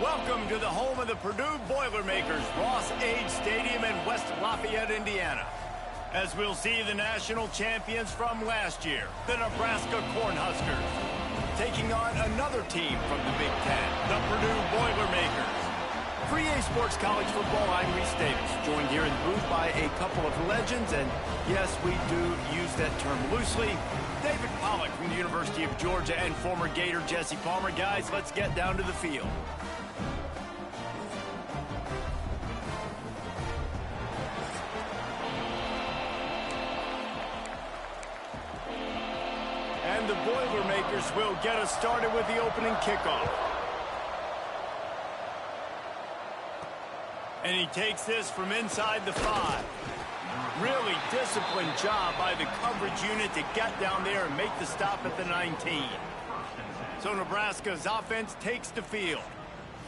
Welcome to the home of the Purdue Boilermakers, Ross Age Stadium in West Lafayette, Indiana. As we'll see the national champions from last year, the Nebraska Cornhuskers, taking on another team from the Big Ten, the Purdue Boilermakers. For EA Sports College Football, I'm Reese Davis, joined here in the booth by a couple of legends, and yes, we do use that term loosely. David Pollack from the University of Georgia and former Gator Jesse Palmer. Guys, let's get down to the field. And the Boilermakers will get us started with the opening kickoff. And he takes this from inside the 5. Really disciplined job by the coverage unit to get down there and make the stop at the 19. So Nebraska's offense takes the field.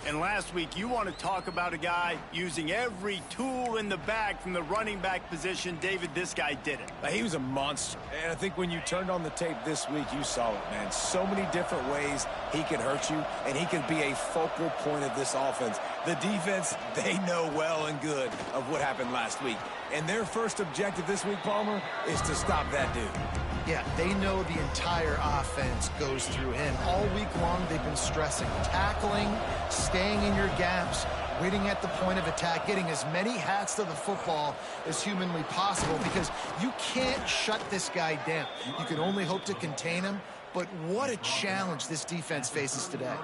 And last week, you want to talk about a guy using every tool in the bag from the running back position. David, this guy did it. He was a monster. And I think when you turned on the tape this week, you saw it, man. So many different ways he can hurt you, and he can be a focal point of this offense. The defense, they know well and good of what happened last week. And their first objective this week, Palmer, is to stop that dude. Yeah, they know the entire offense goes through him. All week long, they've been stressing tackling, staying in your gaps, waiting at the point of attack, getting as many hats to the football as humanly possible, because you can't shut this guy down. You can only hope to contain him, but what a challenge this defense faces today.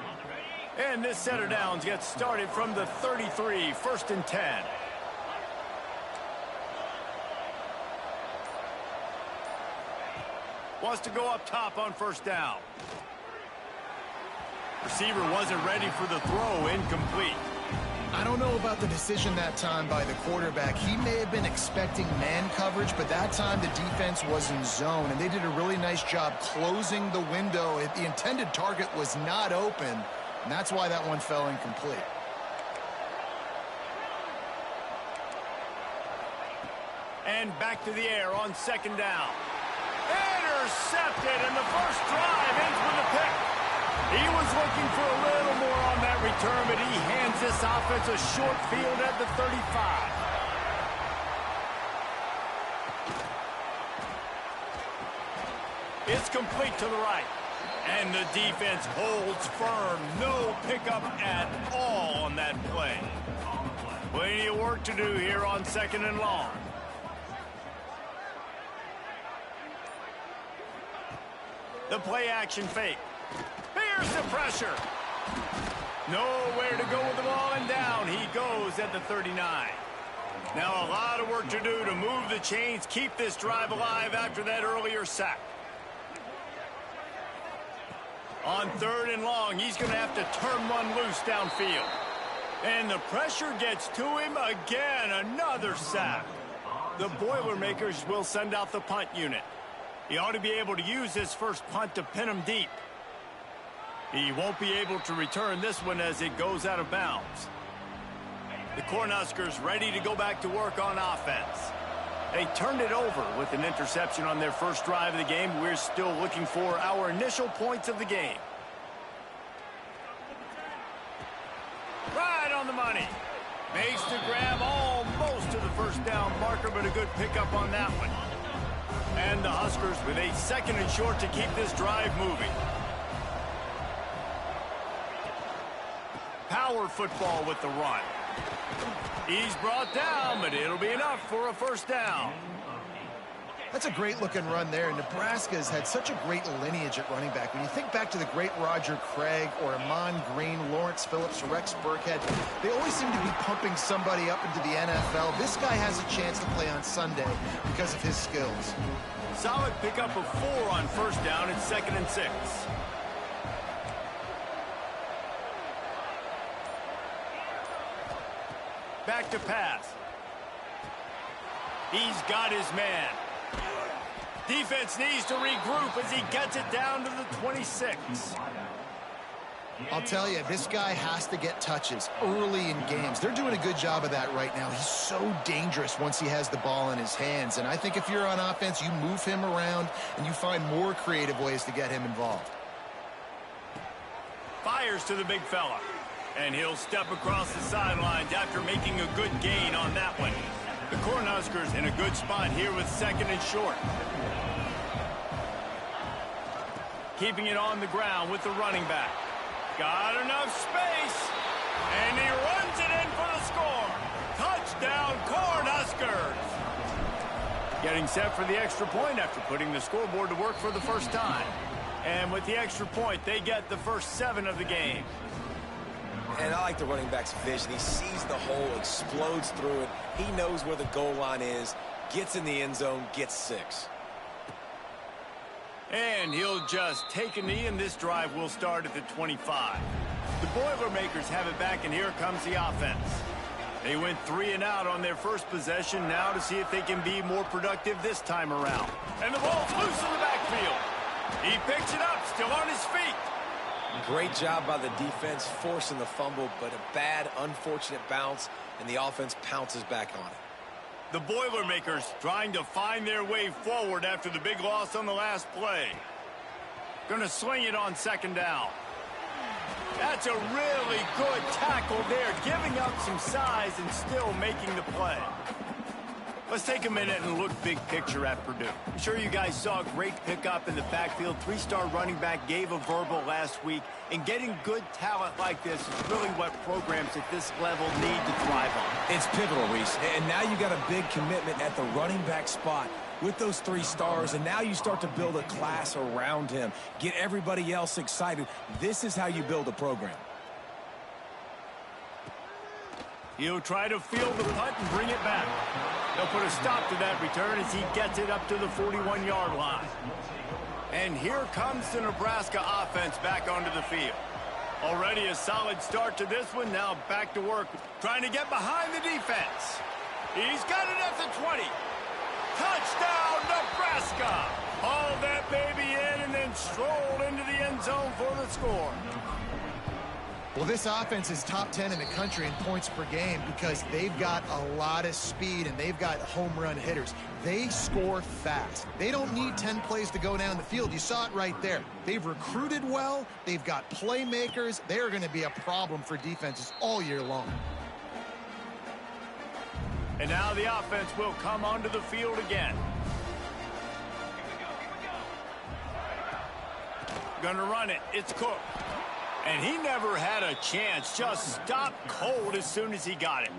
And this set of downs gets started from the 33, 1st and 10. Wants to go up top on 1st down. Receiver wasn't ready for the throw, incomplete. I don't know about the decision that time by the quarterback. He may have been expecting man coverage, but that time the defense was in zone, and they did a really nice job closing the window. The intended target was not open, and that's why that one fell incomplete. And back to the air on 2nd down. Intercepted, and the first drive ends with a pick. He was looking for a little more on that return, but he hands this offense a short field at the 35. It's complete to the right. And the defense holds firm. No pickup at all on that play. Plenty of work to do here on 2nd and long. The play action fake. Here's the pressure. Nowhere to go with the ball, and down he goes at the 39. Now a lot of work to do to move the chains, keep this drive alive after that earlier sack. On 3rd and long, he's going to have to turn one loose downfield. And the pressure gets to him again. Another sack. The Boilermakers will send out the punt unit. He ought to be able to use his first punt to pin him deep. He won't be able to return this one as it goes out of bounds. The Cornhuskers ready to go back to work on offense. They turned it over with an interception on their first drive of the game. We're still looking for our initial points of the game. Right on the money. Makes the grab almost to the 1st down marker, but a good pickup on that one. And the Huskers with a 2nd and short to keep this drive moving. Power football with the run. He's brought down, but it'll be enough for a 1st down. That's a great-looking run there. Nebraska has had such a great lineage at running back. When you think back to the great Roger Craig or Amon Green, Lawrence Phillips, Rex Burkhead, they always seem to be pumping somebody up into the NFL. This guy has a chance to play on Sunday because of his skills. Solid pickup of 4 on 1st down. It's 2nd and 6. Back to pass. He's got his man. Defense needs to regroup as he gets it down to the 26. I'll tell you, this guy has to get touches early in games. They're doing a good job of that right now. He's so dangerous once he has the ball in his hands. And I think if you're on offense, you move him around and you find more creative ways to get him involved. Fires to the big fella. And he'll step across the sidelines after making a good gain on that one. The Cornhuskers in a good spot here with second and short. Keeping it on the ground with the running back. Got enough space. And he runs it in for the score. Touchdown, Cornhuskers. Getting set for the extra point after putting the scoreboard to work for the first time. And with the extra point, they get the first 7 of the game. And I like the running back's vision. He sees the hole, explodes through it. He knows where the goal line is, gets in the end zone, gets 6. And he'll just take a knee, and this drive will start at the 25. The Boilermakers have it back, and here comes the offense. They went 3 and out on their first possession, now to see if they can be more productive this time around. And the ball's loose in the backfield. He picks it up, still on his feet. Great job by the defense, forcing the fumble, but a bad, unfortunate bounce, and the offense pounces back on it. The Boilermakers trying to find their way forward after the big loss on the last play. Gonna sling it on second down. That's a really good tackle there, giving up some size and still making the play. Let's take a minute and look big picture at Purdue. I'm sure you guys saw a great pickup in the backfield. 3-star running back gave a verbal last week. And getting good talent like this is really what programs at this level need to thrive on. It's pivotal, Reese. And now you got a big commitment at the running back spot with those 3 stars. And now you start to build a class around him. Get everybody else excited. This is how you build a program. He'll try to field the punt and bring it back. They'll put a stop to that return as he gets it up to the 41-yard line. And here comes the Nebraska offense back onto the field. Already a solid start to this one. Now back to work, trying to get behind the defense. He's got it at the 20. Touchdown, Nebraska! Hauled that baby in and then strolled into the end zone for the score. Well, this offense is top 10 in the country in points per game because they've got a lot of speed and they've got home run hitters. They score fast. They don't need 10 plays to go down the field. You saw it right there. They've recruited well. They've got playmakers. They're going to be a problem for defenses all year long. And now the offense will come onto the field again. Gonna run it. It's Cook. And he never had a chance. Just stopped cold as soon as he got it.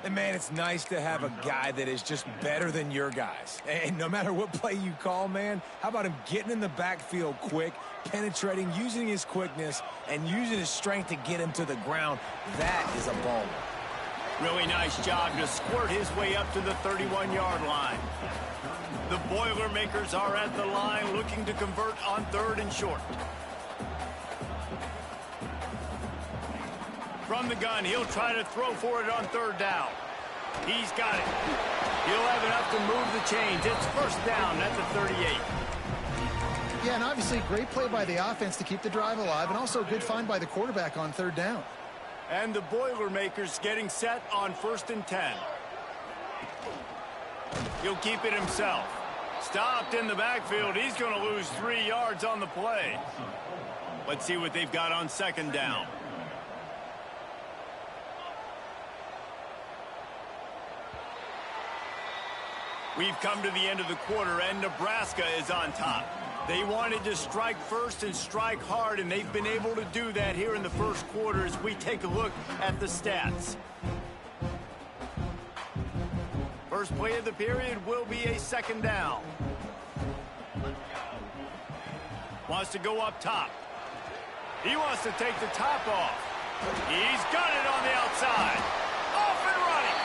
And, man, it's nice to have a guy that is just better than your guys. And no matter what play you call, man, how about him getting in the backfield quick, penetrating, using his quickness, and using his strength to get him to the ground? That is a baller. Really nice job to squirt his way up to the 31-yard line. The Boilermakers are at the line looking to convert on 3rd and short. From the gun, he'll try to throw for it on 3rd down. He's got it. He'll have enough to move the chains. It's 1st down at the 38. Yeah, and obviously great play by the offense to keep the drive alive, and also a good find by the quarterback on 3rd down. And the Boilermakers getting set on 1st and 10. He'll keep it himself. Stopped in the backfield. He's going to lose 3 yards on the play. Let's see what they've got on 2nd down. We've come to the end of the quarter, and Nebraska is on top. They wanted to strike first and strike hard, and they've been able to do that here in the first quarter as we take a look at the stats. First play of the period will be a 2nd down. Wants to go up top. He wants to take the top off. He's got it on the outside. Off and running.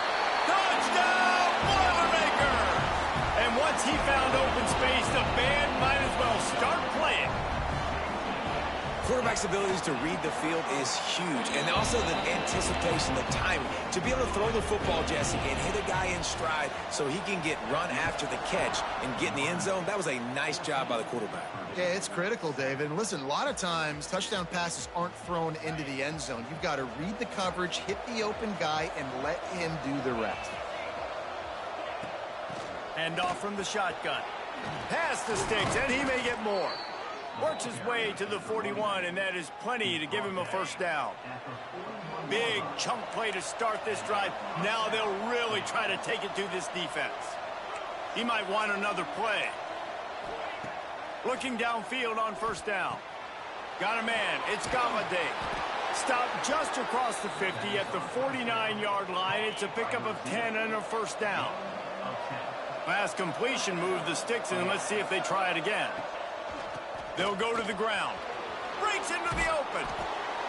Touchdown, Boilermakers! And once he found open space, the band might as well start playing. Quarterback's abilities to read the field is huge, and also the anticipation, the timing. To be able to throw the football, Jesse, and hit a guy in stride so he can get run after the catch and get in the end zone, that was a nice job by the quarterback. Yeah, it's critical, David. And listen, a lot of times touchdown passes aren't thrown into the end zone. You've got to read the coverage, hit the open guy, and let him do the rest. And off from the shotgun. Pass the sticks, and he may get more. Works his way to the 41, and that is plenty to give him a first down. Big chunk play to start this drive. Now they'll really try to take it to this defense. He might want another play. Looking downfield on first down. Got a man. It's Galladay. Stopped just across the 50 at the 49-yard line. It's a pickup of 10 and a first down. Last completion moved the sticks in. Let's see if they try it again. They'll go to the ground. Breaks into the open.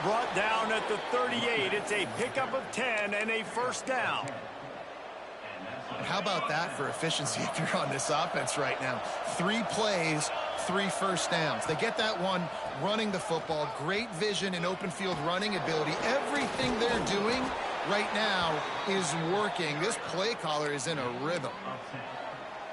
Brought down at the 38. It's a pickup of 10 and a first down. And how about that for efficiency if you're on this offense right now? 3 plays, 3 first downs. They get that one running the football. Great vision and open field running ability. Everything they're doing right now is working. This play caller is in a rhythm.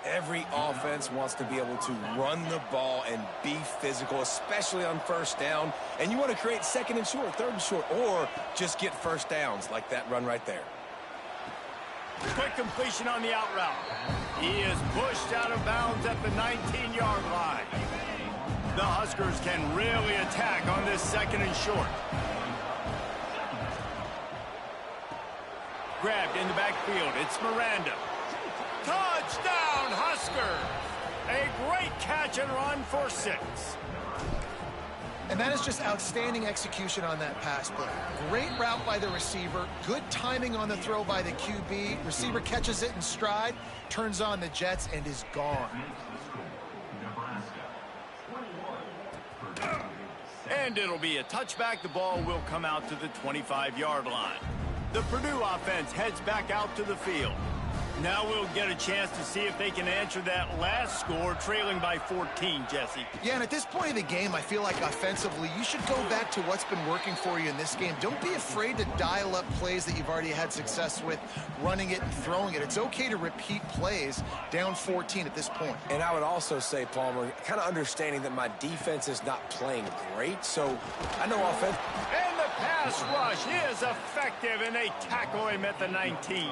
Every offense wants to be able to run the ball and be physical, especially on first down. And you want to create second and short, third and short, or just get first downs like that run right there. Quick completion on the out route. He is pushed out of bounds at the 19-yard line. The Huskers can really attack on this second and short. Grabbed in the backfield. It's Miranda. Touchdown, Huskers! A great catch and run for 6. And that is just outstanding execution on that pass play. Great route by the receiver. Good timing on the throw by the QB. Receiver catches it in stride, turns on the jets, and is gone. And it'll be a touchback. The ball will come out to the 25-yard line. The Purdue offense heads back out to the field. Now we'll get a chance to see if they can answer that last score, trailing by 14, Jesse. Yeah, and at this point of the game, I feel like offensively, you should go back to what's been working for you in this game. Don't be afraid to dial up plays that you've already had success with, running it and throwing it. It's okay to repeat plays down 14 at this point. And I would also say, Palmer, kind of understanding that my defense is not playing great, so I know offense. And the pass rush is effective, and they tackle him at the 19.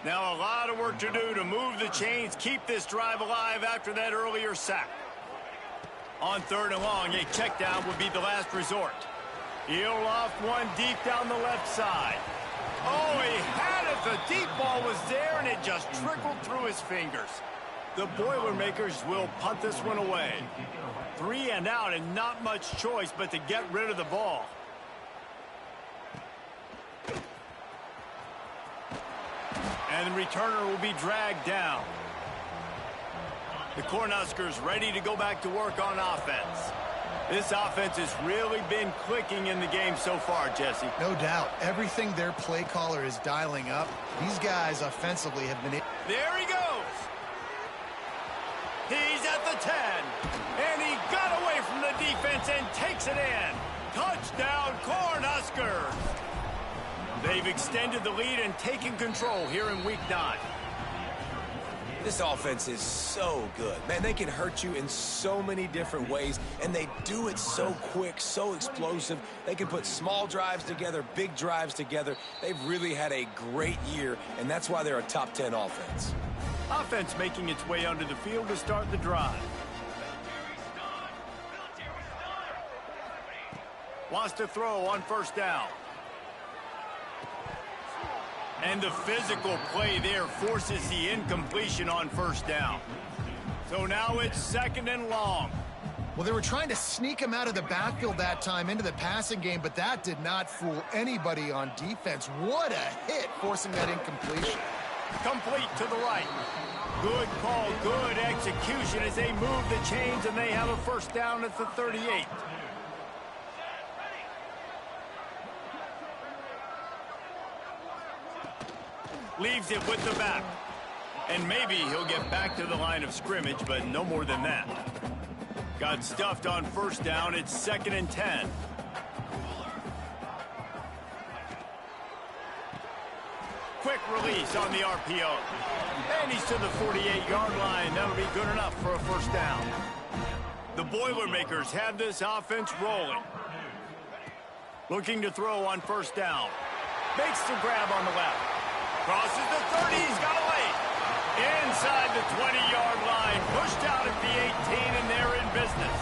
Now a lot of work to do to move the chains, keep this drive alive after that earlier sack. On 3rd and long, a check down would be the last resort. He'll loft one deep down the left side. Oh, he had it. The deep ball was there, and it just trickled through his fingers. The Boilermakers will punt this one away. 3 and out, and not much choice but to get rid of the ball. And the returner will be dragged down. The Cornhuskers ready to go back to work on offense. This offense has really been clicking in the game so far, Jesse. No doubt. Everything their play caller is dialing up, these guys offensively have been... There he goes. He's at the 10. And he got away from the defense and takes it in. Touchdown, Cornhuskers. They've extended the lead and taken control here in Week 9. This offense is so good. Man, they can hurt you in so many different ways, and they do it so quick, so explosive. They can put small drives together, big drives together. They've really had a great year, and that's why they're a top 10 offense. Offense making its way onto the field to start the drive. Wants to throw on first down. And the physical play there forces the incompletion on first down. So now it's 2nd and long. Well, they were trying to sneak him out of the backfield that time into the passing game, but that did not fool anybody on defense. What a hit, forcing that incompletion. Complete to the right. Good call, good execution as they move the chains, and they have a first down at the 38. Leaves it with the back. And maybe he'll get back to the line of scrimmage, but no more than that. Got stuffed on first down. It's 2nd and 10. Quick release on the RPO. And he's to the 48-yard line. That'll be good enough for a first down. The Boilermakers have this offense rolling. Looking to throw on first down. Makes the grab on the left. Crosses the 30, he's got a lane. Inside the 20-yard line, pushed out at the 18, and they're in business.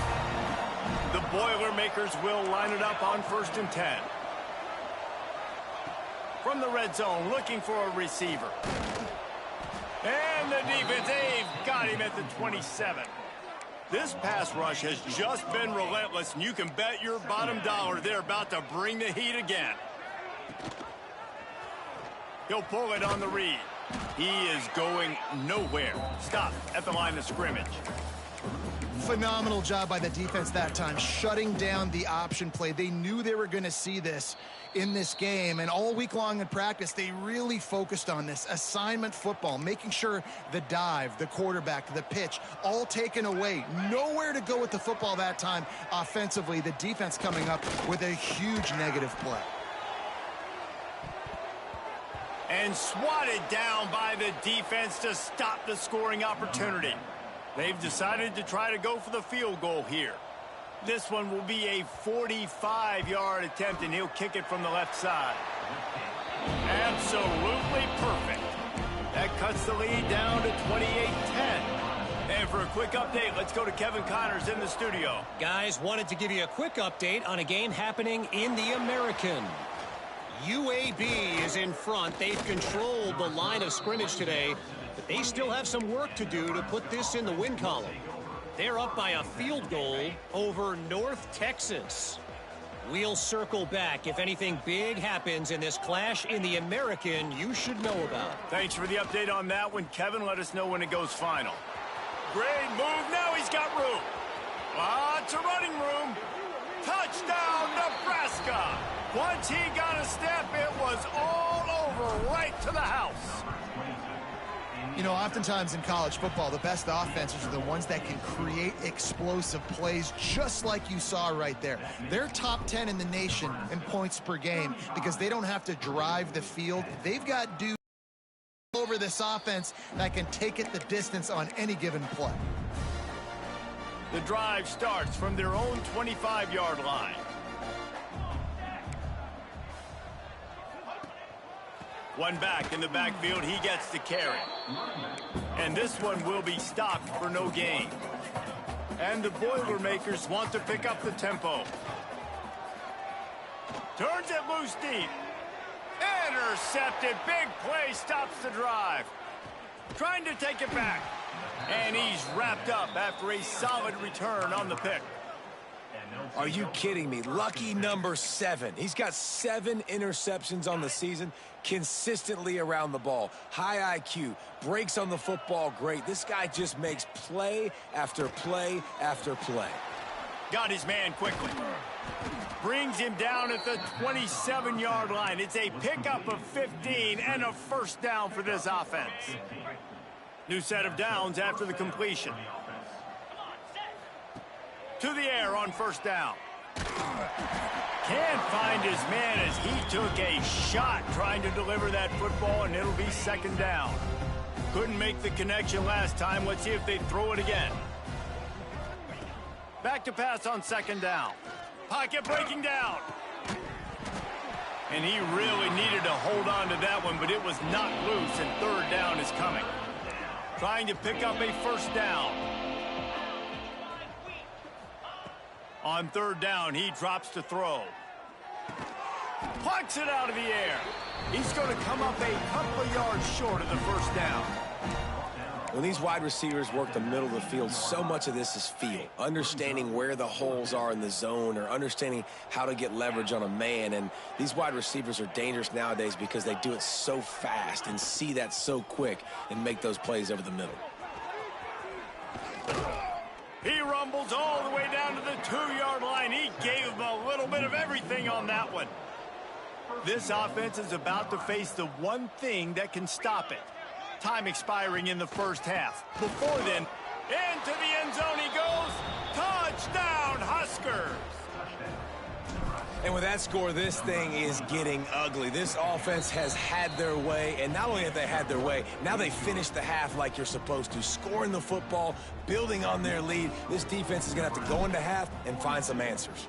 Boilermakers will line it up on 1st and 10. From the red zone, looking for a receiver. And the defense, they've got him at the 27. This pass rush has just been relentless, and you can bet your bottom dollar they're about to bring the heat again. He'll pull it on the read. He is going nowhere. Stop at the line of scrimmage. Phenomenal job by the defense that time, shutting down the option play. They knew they were going to see this in this game, and all week long in practice, they really focused on this assignment football, making sure the dive, the quarterback, the pitch, all taken away. Nowhere to go with the football that time offensively. The defense coming up with a huge negative play. And swatted down by the defense to stop the scoring opportunity. They've decided to try to go for the field goal here. This one will be a 45-yard attempt, and he'll kick it from the left side. Absolutely perfect. That cuts the lead down to 28-10. And for a quick update, let's go to Kevin Connors in the studio. Guys, wanted to give you a quick update on a game happening in the American. UAB is in front. They've controlled the line of scrimmage today, but they still have some work to do to put this in the win column. They're up by a field goal over North Texas. We'll circle back if anything big happens in this clash in the American you should know about. Thanks for the update on that one, Kevin. Let us know when it goes final. Great move. Now he's got room. Lots of running room. Touchdown, Nebraska. Once he got a step, it was all over right to the house. You know, oftentimes in college football, the best offenses are the ones that can create explosive plays, just like you saw right there. They're top 10 in the nation in points per game because they don't have to drive the field. They've got dudes over this offense that can take it the distance on any given play. The drive starts from their own 25-yard line. One back in the backfield, he gets the carry. And this one will be stopped for no gain. And the Boilermakers want to pick up the tempo. Turns it loose deep. Intercepted. Big play stops the drive. Trying to take it back. And he's wrapped up after a solid return on the pick. Are you kidding me? Lucky number 7. He's got 7 interceptions on the season, consistently around the ball. High IQ, breaks on the football great. This guy just makes play after play after play. Got his man quickly. Brings him down at the 27-yard line. It's a pickup of 15 and a first down for this offense. New set of downs after the completion. To the air on first down. Can't find his man as he took a shot trying to deliver that football, and it'll be second down. Couldn't make the connection last time. Let's see if they throw it again. Back to pass on second down. Pocket breaking down. And he really needed to hold on to that one, but it was knocked loose, and third down is coming. Trying to pick up a first down. On third down, he drops to throw. Plucks it out of the air. He's going to come up a couple of yards short of the first down. When these wide receivers work the middle of the field, so much of this is feel. Understanding where the holes are in the zone or understanding how to get leverage on a man. And these wide receivers are dangerous nowadays because they do it so fast and see that so quick and make those plays over the middle. He rumbles all the way down to the 2-yard line. He gave him a little bit of everything on that one. This offense is about to face the one thing that can stop it. Time expiring in the first half. Before then, into the end zone he goes. Touchdown, Huskers! And with that score, this thing is getting ugly. This offense has had their way, and not only have they had their way, now they finish the half like you're supposed to, scoring the football, building on their lead. This defense is going to have to go into half and find some answers.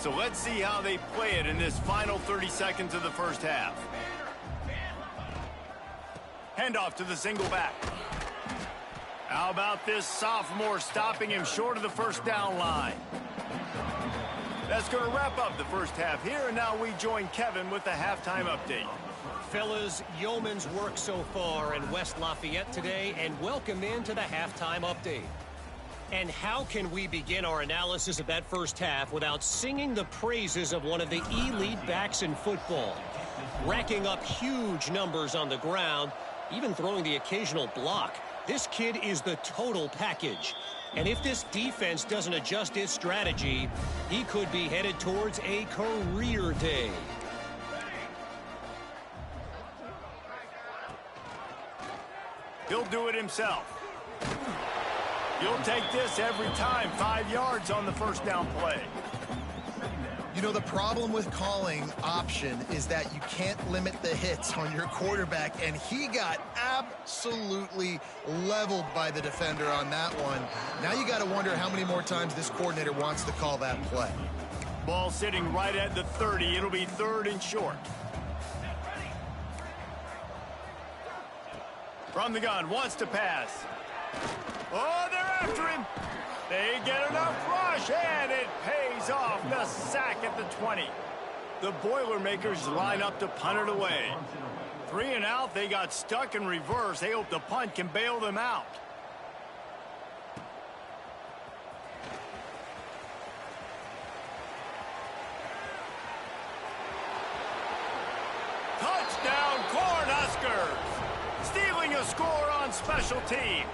So let's see how they play it in this final 30 seconds of the first half. Handoff to the single back. How about this sophomore stopping him short of the first down line? That's going to wrap up the first half here, and now we join Kevin with the halftime update. Fellas, yeoman's work so far in West Lafayette today, and welcome into the halftime update. And how can we begin our analysis of that first half without singing the praises of one of the elite backs in football? Racking up huge numbers on the ground, even throwing the occasional block. This kid is the total package. And if this defense doesn't adjust its strategy, he could be headed towards a career day. He'll do it himself. He'll take this every time. 5 yards on the first down play. You know, the problem with calling option is that you can't limit the hits on your quarterback, and he got absolutely leveled by the defender on that one. Now you got to wonder how many more times this coordinator wants to call that play. Ball sitting right at the 30. It'll be 3rd and short. From the gun, wants to pass. Oh, they're after him. They get enough rush, and it pays off. The sack at the 20. The Boilermakers line up to punt it away. 3 and out, they got stuck in reverse. They hope the punt can bail them out. Touchdown, Cornhuskers! Stealing a score on special teams.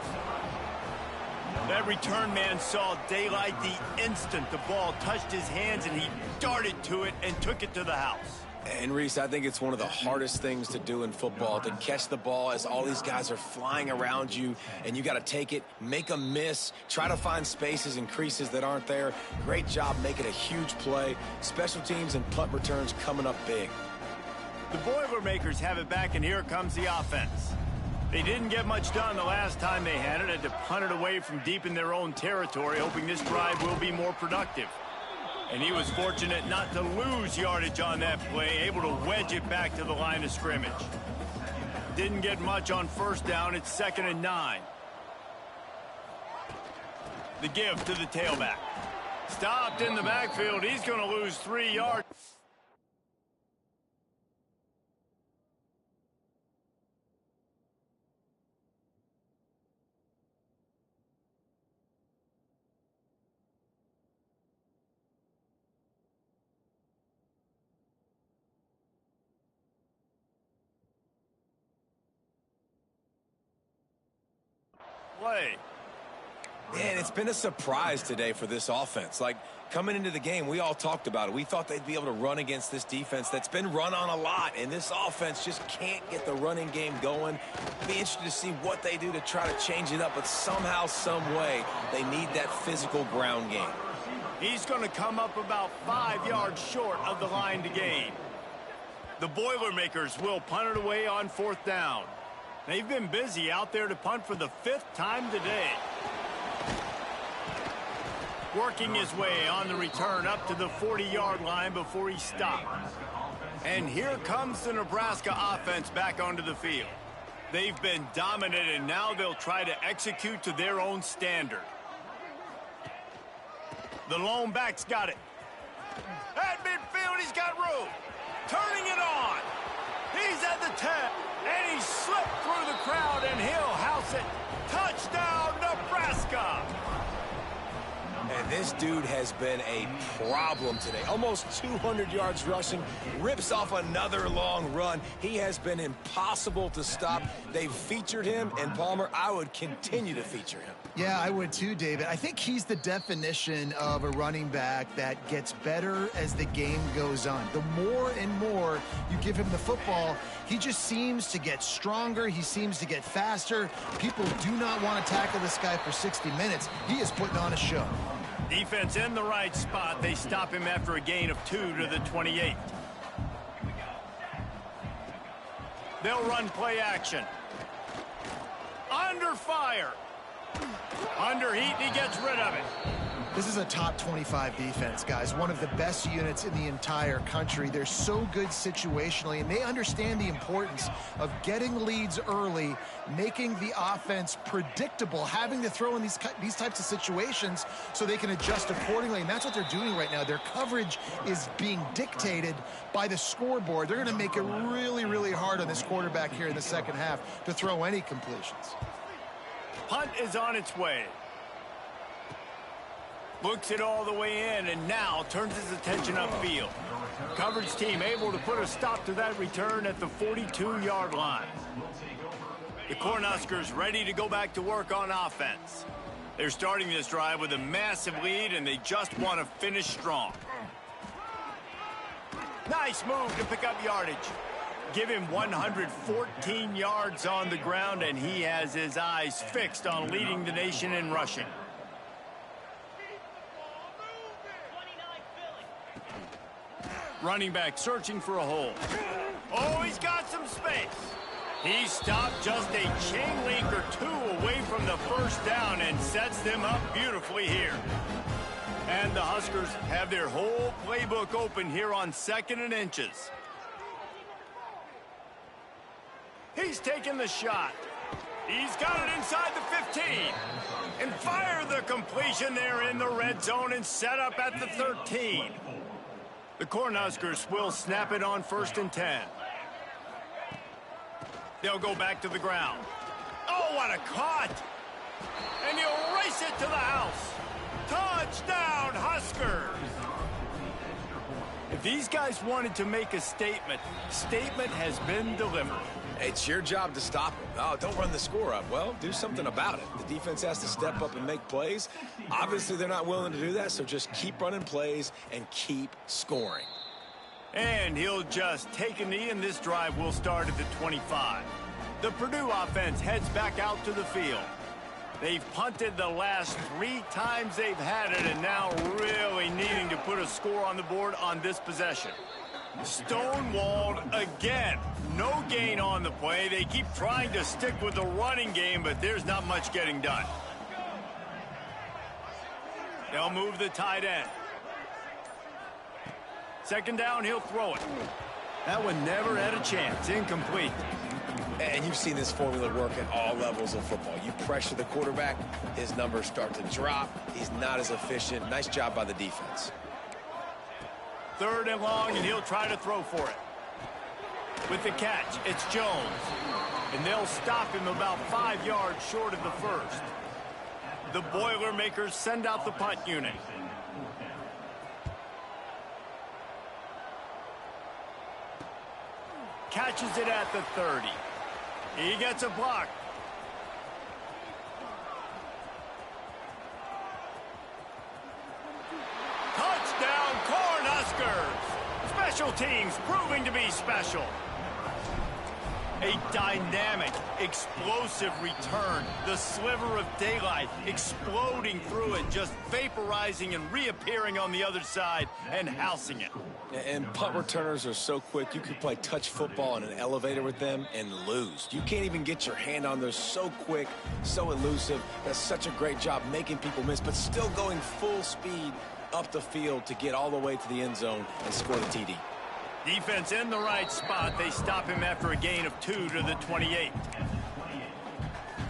That return man saw daylight the instant the ball touched his hands, and he darted to it and took it to the house. And Reese, I think it's one of the hardest things to do in football, to catch the ball as all these guys are flying around you, and you got to take it, make a miss, try to find spaces and creases that aren't there. Great job making a huge play. Special teams and punt returns coming up big. The Boilermakers have it back, and here comes the offense. They didn't get much done the last time they had it. Had to punt it away from deep in their own territory, hoping this drive will be more productive. And he was fortunate not to lose yardage on that play, able to wedge it back to the line of scrimmage. Didn't get much on first down. It's 2nd and 9. The give to the tailback. Stopped in the backfield. He's going to lose 3 yards. Play. Man, it's been a surprise today for this offense. Like, coming into the game, we all talked about it. We thought they'd be able to run against this defense that's been run on a lot, and this offense just can't get the running game going. Be interested to see what they do to try to change it up, but somehow, some way, they need that physical ground game. He's going to come up about 5 yards short of the line to gain. The Boilermakers will punt it away on 4th down. They've been busy out there to punt for the 5th time today. Working his way on the return up to the 40-yard line before he stopped. And here comes the Nebraska offense back onto the field. They've been dominant, and now they'll try to execute to their own standard. The lone back's got it. At midfield, he's got room. Turning it on. He's at the 10. And he slipped through the crowd, and he'll house it. Touchdown, Nebraska! And this dude has been a problem today. Almost 200 yards rushing, rips off another long run. He has been impossible to stop. They've featured him, and Palmer, I would continue to feature him. Yeah, I would too, David. I think he's the definition of a running back that gets better as the game goes on. The more and more you give him the football, he just seems to get stronger. He seems to get faster. People do not want to tackle this guy for 60 minutes. He is putting on a show. Defense in the right spot. They stop him after a gain of 2 to the 28. They'll run play action. Under fire. Under heat, he gets rid of it. This is a top 25 defense, guys. One of the best units in the entire country. They're so good situationally, and they understand the importance of getting leads early, making the offense predictable, having to throw in these types of situations so they can adjust accordingly. And that's what they're doing right now. Their coverage is being dictated by the scoreboard. They're going to make it really, really hard on this quarterback here in the second half to throw any completions. Punt is on its way. Looks it all the way in, and now turns his attention upfield. Coverage team able to put a stop to that return at the 42-yard line. The Cornhuskers ready to go back to work on offense. They're starting this drive with a massive lead, and they just want to finish strong. Nice move to pick up yardage. Give him 114 yards on the ground, and he has his eyes fixed on leading the nation in rushing. Running back searching for a hole. Oh, he's got some space. He stopped just a chain link or two away from the first down and sets them up beautifully here. And the Huskers have their whole playbook open here on 2nd and inches. He's taking the shot. He's got it inside the 15. And fire the completion there in the red zone and set up at the 13. The Cornhuskers will snap it on 1st and 10. They'll go back to the ground. Oh, what a cut! And he'll race it to the house. Touchdown, Huskers! If these guys wanted to make a statement has been delivered. It's your job to stop him. Oh, don't run the score up. Well, do something about it. The defense has to step up and make plays. Obviously, they're not willing to do that, so just keep running plays and keep scoring. And he'll just take a knee, and this drive will start at the 25. The Purdue offense heads back out to the field. They've punted the last 3 times they've had it, and now really needing to put a score on the board on this possession. Stonewalled again. No gain on the play. They keep trying to stick with the running game, but there's not much getting done. They'll move the tight end. 2nd down, he'll throw it. That one never had a chance. Incomplete. And you've seen this formula work at all levels of football. You pressure the quarterback, his numbers start to drop. He's not as efficient. Nice job by the defense. 3rd and long, and he'll try to throw for it. With the catch, it's Jones. And they'll stop him about 5 yards short of the first. The Boilermakers send out the punt unit. Catches it at the 30. He gets a block. Touchdown, Cornhuskers! Special teams proving to be special. A dynamic, explosive return. The sliver of daylight exploding through it, just vaporizing and reappearing on the other side and housing it. And punt returners are so quick. You could play touch football in an elevator with them and lose. You can't even get your hand on those. So quick, so elusive. That's such a great job making people miss, but still going full speed up the field to get all the way to the end zone and score the TD. Defense in the right spot. They stop him after a gain of 2 to the 28.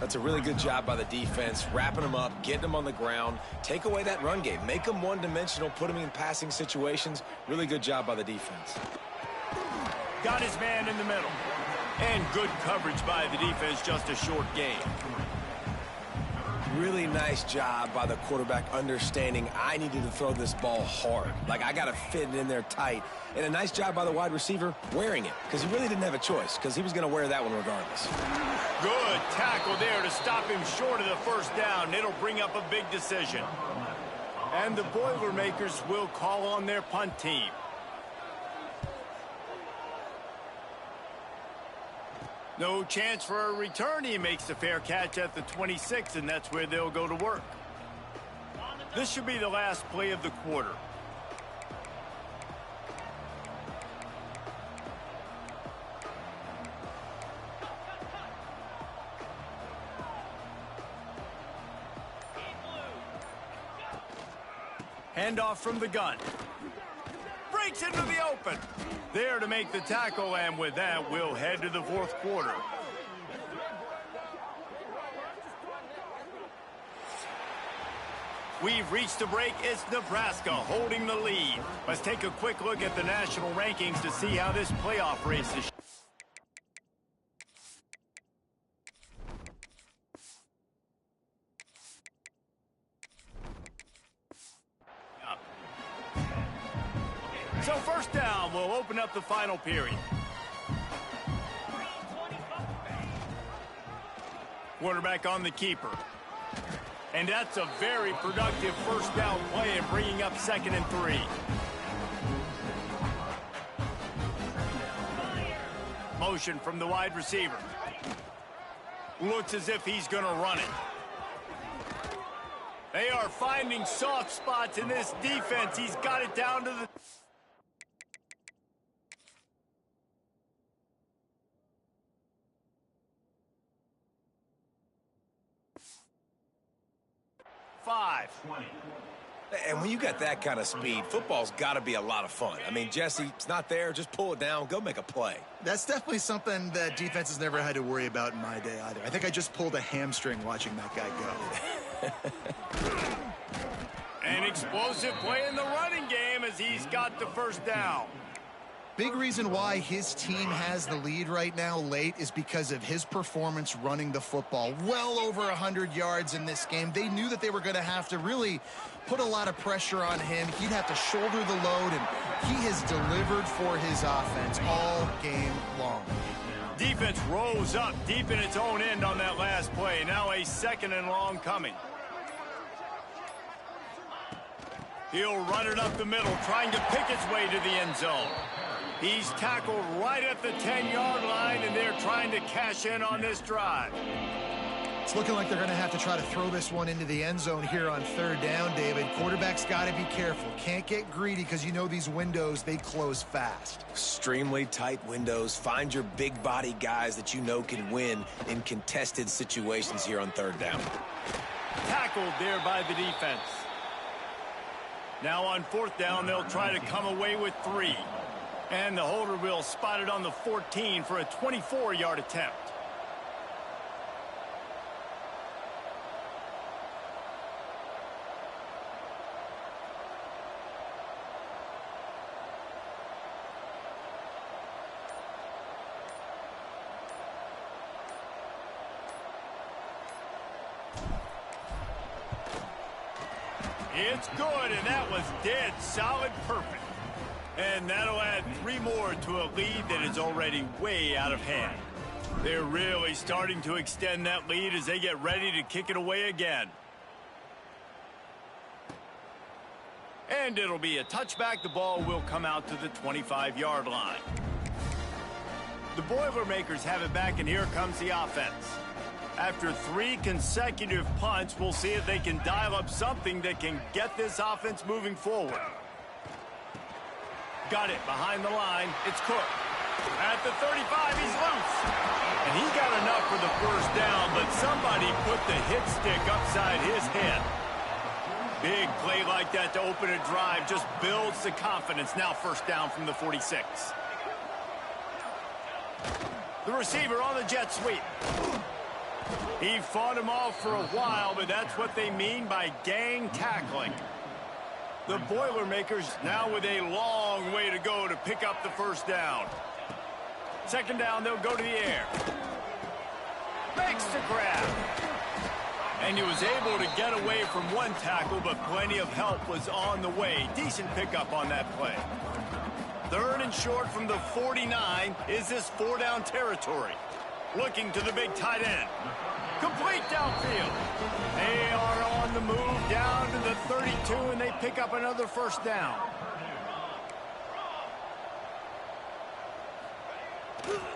That's a really good job by the defense, wrapping them up, getting them on the ground. Take away that run game. Make them one-dimensional, put them in passing situations. Really good job by the defense. Got his man in the middle. And good coverage by the defense, just a short gain. Really nice job by the quarterback understanding I needed to throw this ball hard. Like, I got to fit it in there tight. And a nice job by the wide receiver wearing it, because he really didn't have a choice, because he was going to wear that one regardless. Good tackle there to stop him short of the first down. It'll bring up a big decision. And the Boilermakers will call on their punt team. No chance for a return. He makes the fair catch at the 26, and that's where they'll go to work. This should be the last play of the quarter. Handoff from the gun. Breaks into the open. There to make the tackle, and with that, we'll head to the fourth quarter. We've reached a break. It's Nebraska holding the lead. Let's take a quick look at the national rankings to see how this playoff race is. So first down, we'll open up the final period. Quarterback on the keeper. And that's a very productive first down play and bringing up 2nd and 3. Motion from the wide receiver. Looks as if he's going to run it. They are finding soft spots in this defense. He's got it down to the... And when you got that kind of speed, football's got to be a lot of fun. I mean, Jesse, it's not there. Just pull it down. Go make a play. That's definitely something that defense has never had to worry about in my day either. I think I just pulled a hamstring watching that guy go. An explosive play in the running game as he's got the first down. Big reason why his team has the lead right now late is because of his performance running the football. Well over 100 yards in this game. They knew that they were going to have to really put a lot of pressure on him. He'd have to shoulder the load, and he has delivered for his offense all game long. Defense rose up deep in its own end on that last play. Now a 2nd and long coming. He'll run it up the middle, trying to pick its way to the end zone. He's tackled right at the 10-yard line, and they're trying to cash in on this drive. It's looking like they're going to have to try to throw this one into the end zone here on 3rd down, David. Quarterback's got to be careful. Can't get greedy because you know these windows, they close fast. Extremely tight windows. Find your big body guys that you know can win in contested situations here on 3rd down. Tackled there by the defense. Now on 4th down, they'll try to come away with 3. And the holder will spot it on the 14 for a 24-yard attempt. It's good, and that was dead solid perfect. And that'll add 3 more to a lead that is already way out of hand. They're really starting to extend that lead as they get ready to kick it away again. And it'll be a touchback. The ball will come out to the 25-yard line. The Boilermakers have it back, and here comes the offense. After 3 consecutive punts, we'll see if they can dial up something that can get this offense moving forward. Got it behind the line. It's Cook. At the 35, he's loose. And he got enough for the first down, but somebody put the hit stick upside his head. Big play like that to open a drive just builds the confidence. Now 1st down from the 46. The receiver on the jet sweep. He fought him off for a while, but that's what they mean by gang tackling. The Boilermakers now with a long way to go to pick up the 1st down. 2nd down, they'll go to the air. Makes the grab. And he was able to get away from 1 tackle, but plenty of help was on the way. Decent pickup on that play. 3rd and short from the 49. Is this 4-down territory? Looking to the big tight end. Complete downfield. They are on the move down to the 32, and they pick up another 1st down.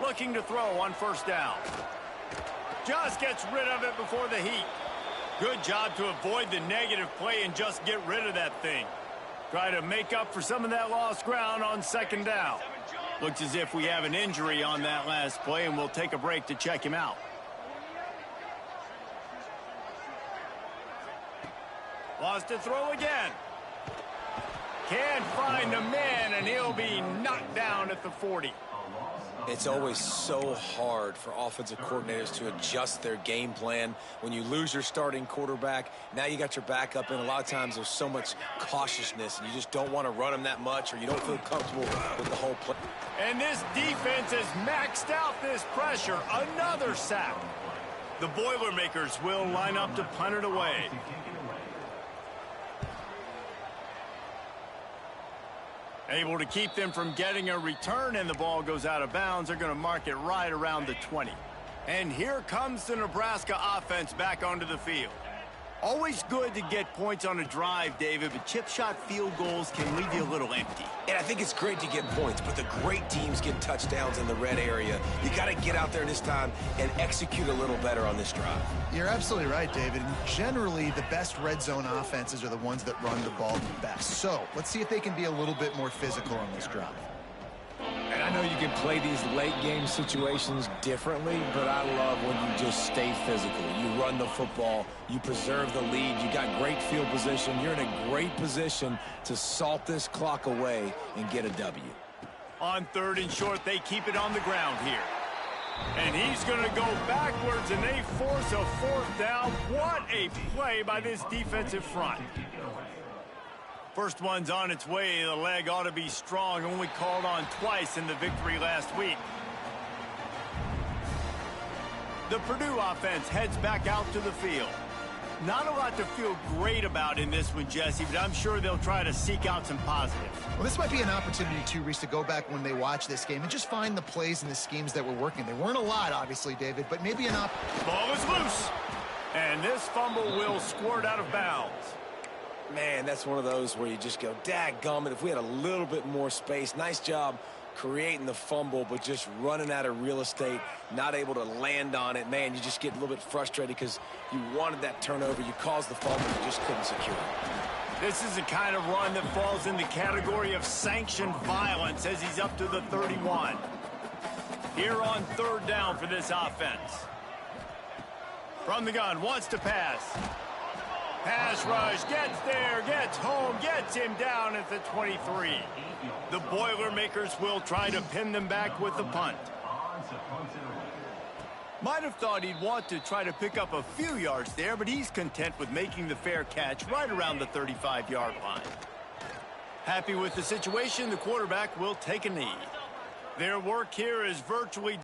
Looking to throw on 1st down. Just gets rid of it before the heat. Good job to avoid the negative play and just get rid of that thing. Try to make up for some of that lost ground on 2nd down. Looks as if we have an injury on that last play, and we'll take a break to check him out. Lost to throw again. Can't find the man, and he'll be knocked down at the 40. It's always so hard for offensive coordinators to adjust their game plan. When you lose your starting quarterback, now you got your backup, and a lot of times there's so much cautiousness, and you just don't want to run them that much, or you don't feel comfortable with the whole play. And this defense has maxed out this pressure. Another sack. The Boilermakers will line up to punt it away. Able to keep them from getting a return, and the ball goes out of bounds. They're going to mark it right around the 20. And here comes the Nebraska offense back onto the field. Always good to get points on a drive, David, but chip shot field goals can leave you a little empty. And I think it's great to get points, but the great teams get touchdowns in the red area. You got to get out there this time and execute a little better on this drive. You're absolutely right, David. And generally, the best red zone offenses are the ones that run the ball the best. So let's see if they can be a little bit more physical on this drive. And I know you can play these late-game situations differently, but I love when you just stay physical. You run the football, you preserve the lead, you got great field position. You're in a great position to salt this clock away and get a W. On 3rd and short, they keep it on the ground here. And he's going to go backwards, and they force a 4th down. What a play by this defensive front. First one's on its way. The leg ought to be strong. Only called on twice in the victory last week. The Purdue offense heads back out to the field. Not a lot to feel great about in this one, Jesse, but I'm sure they'll try to seek out some positives. Well, this might be an opportunity, too, Reese, to go back when they watch this game and just find the plays and the schemes that were working. There weren't a lot, obviously, David, but maybe an Ball is loose. And this fumble will squirt out of bounds. Man, that's one of those where you just go, dadgummit, if we had a little bit more space. Nice job creating the fumble, but just running out of real estate, not able to land on it. Man, you just get a little bit frustrated because you wanted that turnover. You caused the fumble, you just couldn't secure it. This is the kind of run that falls in the category of sanctioned violence as he's up to the 31. Here on 3rd down for this offense. From the gun, wants to pass. Pass rush, gets there, gets home, gets him down at the 23. The Boilermakers will try to pin them back with the punt. Might have thought he'd want to try to pick up a few yards there, but he's content with making the fair catch right around the 35-yard line. Happy with the situation, the quarterback will take a knee. Their work here is virtually